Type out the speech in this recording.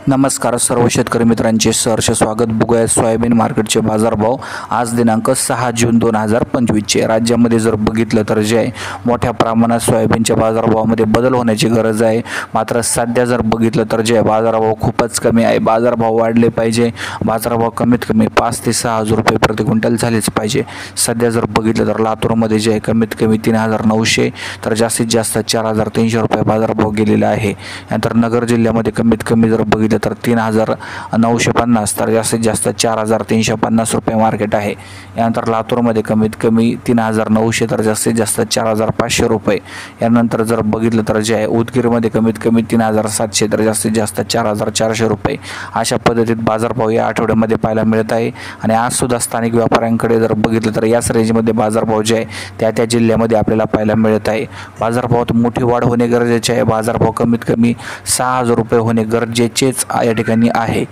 नमस्कार सर्व शेतकरी मित्रांचे सहर्ष स्वागत। बघूया सोयाबीन मार्केटचे बाजारभाव आज दिनांक 6 जून 2025 चे। राज्यामध्ये जर बघितलं तर जे आहे मोठ्या प्रमाणात सोयाबीनच्या बाजारभावामध्ये बदल होण्याची गरज आहे। मात्र सध्या जर बघितलं तर जे बाजारभाव खूपच कमी आहे। बाजारभाव वाढले पाहिजे, बाजारभाव कमीत कमी 5 ते 6 हजार रुपये प्रति क्विंटल झालेच पाहिजे। सध्या जर बघितलं तर लातूरमध्ये जे आहे कमीत कमी 3900 तर जास्तीत जास्त 4300 रुपये बाजारभाव गेलेला आहे। नंतर नगर जिल्ह्यामध्ये कमीत कमी जर बघितलं तर 3950 तर जास्तीत जास्त 4350 रुपये मार्केट आहे। यानंतर लातूरमध्ये कमीत कमी 3900 तर जास्तीत जास्त 4500 रुपये। यानंतर जर बघितलं तर जे आहे उदगीरमध्ये कमीत कमी 3700 तर जास्तीत जास्त 4400 रुपये। अशा पद्धतीत बाजारभाव या आठवड्यामध्ये पाहायला मिळत आहे। आणि आज सुद्धा स्थानिक व्यापाऱ्यांकडे जर बघितलं तर याच रेंजमध्ये बाजारभाव जे आहे त्या जिल्ह्यामध्ये आपल्याला पाहायला मिळत आहे। बाजारभावात मोठी वाढ होणे गरजेचे आहे। बाजारभाव कमीत कमी 6000 रुपये होणे गरजेचेच या ठिकाणी आहे।